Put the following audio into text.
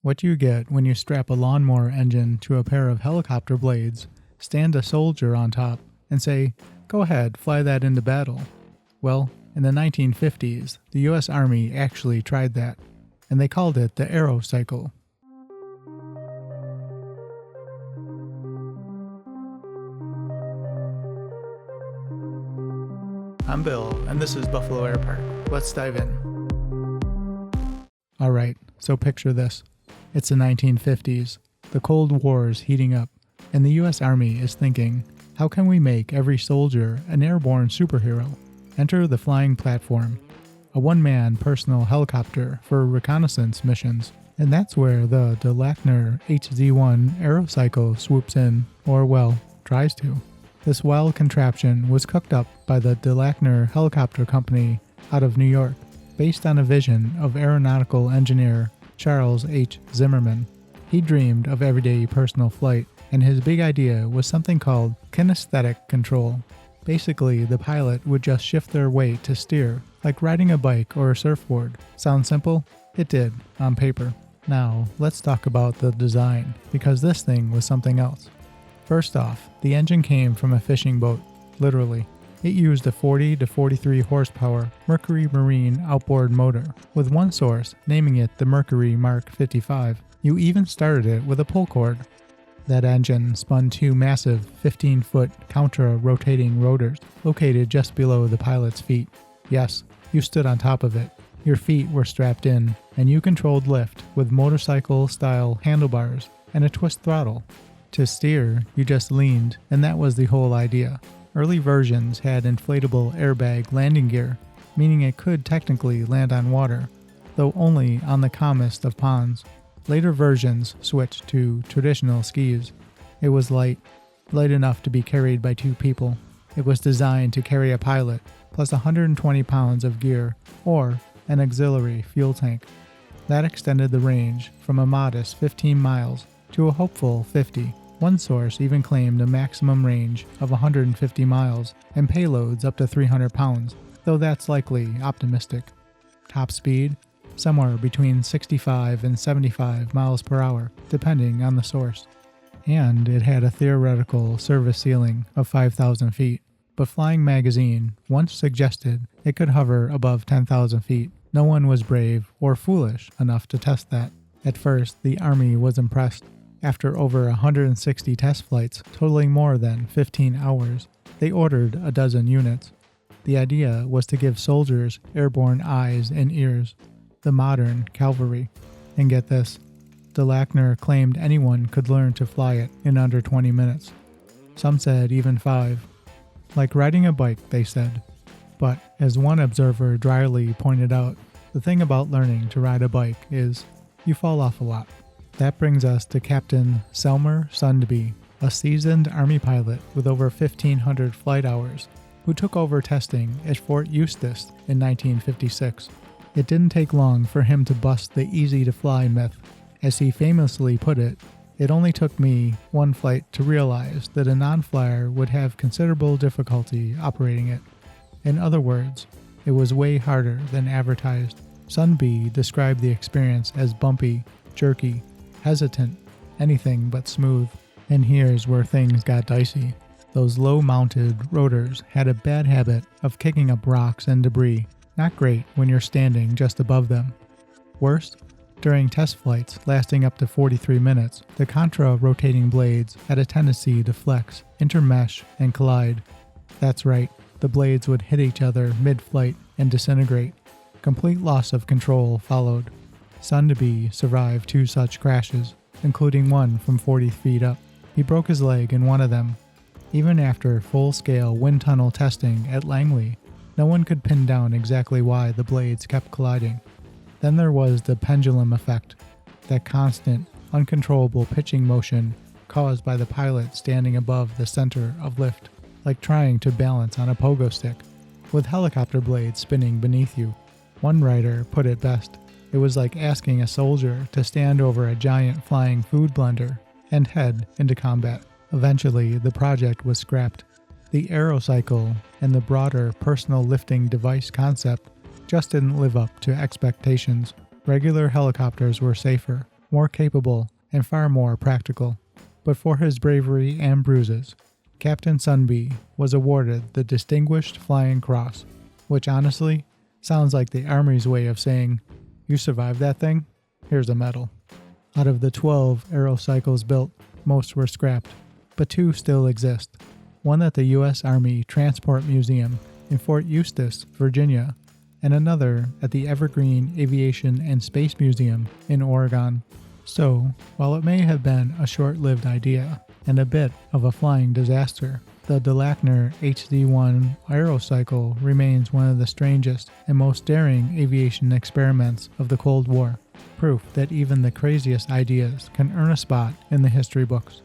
What you get when you strap a lawnmower engine to a pair of helicopter blades, stand a soldier on top, and say, "Go ahead, fly that into battle." Well, in the 1950s, the US Army actually tried that, and they called it the Aerocycle. I'm Bill, and this is Buffalo Air Park. Let's dive in. Alright, so picture this. It's the 1950s. The Cold War is heating up, and the US Army is thinking, how can we make every soldier an airborne superhero? Enter the flying platform, a one-man personal helicopter for reconnaissance missions, and that's where the Lackner HZ-1 Aerocycle swoops in, or well, tries to. This wild contraption was cooked up by the Lackner Helicopter Company out of New York, based on a vision of aeronautical engineer Charles H. Zimmerman. He dreamed of everyday personal flight, and his big idea was something called kinesthetic control. Basically, the pilot would just shift their weight to steer, like riding a bike or a surfboard. Sound simple? It did, on paper. Now, let's talk about the design, because this thing was something else. First off, the engine came from a fishing boat, literally. It used a 40 to 43 horsepower Mercury Marine outboard motor, with one source naming it the Mercury Mark 55. You even started it with a pull cord. That engine spun two massive 15-foot counter-rotating rotors located just below the pilot's feet. Yes, you stood on top of it. Your feet were strapped in, and you controlled lift with motorcycle-style handlebars and a twist throttle. To steer, you just leaned, and that was the whole idea. Early versions had inflatable airbag landing gear, meaning it could technically land on water, though only on the calmest of ponds. Later versions switched to traditional skis. It was light enough to be carried by two people. It was designed to carry a pilot, plus 120 pounds of gear, or an auxiliary fuel tank. That extended the range from a modest 15 miles to a hopeful 50. One source even claimed a maximum range of 150 miles and payloads up to 300 pounds, though that's likely optimistic. Top speed? Somewhere between 65 and 75 miles per hour, depending on the source. And it had a theoretical service ceiling of 5,000 feet, but Flying Magazine once suggested it could hover above 10,000 feet. No one was brave or foolish enough to test that. At first, the Army was impressed. After over 160 test flights, totaling more than 15 hours, they ordered a dozen units. The idea was to give soldiers airborne eyes and ears, the modern cavalry. And get this, the Lackner claimed anyone could learn to fly it in under 20 minutes. Some said even 5. Like riding a bike, they said. But, as one observer dryly pointed out, the thing about learning to ride a bike is you fall off a lot. That brings us to Captain Selmer Sundby, a seasoned Army pilot with over 1,500 flight hours, who took over testing at Fort Eustis in 1956. It didn't take long for him to bust the easy-to-fly myth. As he famously put it only took me one flight to realize that a non-flyer would have considerable difficulty operating it. In other words, it was way harder than advertised. Sundby described the experience as bumpy, jerky, hesitant, anything but smooth. And here's where things got dicey. Those low-mounted rotors had a bad habit of kicking up rocks and debris. Not great when you're standing just above them. Worst, during test flights lasting up to 43 minutes, the contra-rotating blades had a tendency to flex, intermesh, and collide. That's right, the blades would hit each other mid-flight and disintegrate. Complete loss of control followed. Sundby survived 2 such crashes, including one from 40 feet up. He broke his leg in one of them. Even after full-scale wind tunnel testing at Langley, no one could pin down exactly why the blades kept colliding. Then there was the pendulum effect, that constant, uncontrollable pitching motion caused by the pilot standing above the center of lift, like trying to balance on a pogo stick, with helicopter blades spinning beneath you. One writer put it best. It was like asking a soldier to stand over a giant flying food blender and head into combat. Eventually, the project was scrapped. The Aerocycle and the broader personal lifting device concept just didn't live up to expectations. Regular helicopters were safer, more capable, and far more practical. But for his bravery and bruises, Captain Sunbee was awarded the Distinguished Flying Cross, which honestly sounds like the Army's way of saying, "You survived that thing? Here's a medal." Out of the 12 Aerocycles built, most were scrapped, but 2 still exist. One at the U.S. Army Transport Museum in Fort Eustis, Virginia, and another at the Evergreen Aviation and Space Museum in Oregon. So, while it may have been a short-lived idea and a bit of a flying disaster, the Lackner HZ-1 Aerocycle remains one of the strangest and most daring aviation experiments of the Cold War, proof that even the craziest ideas can earn a spot in the history books.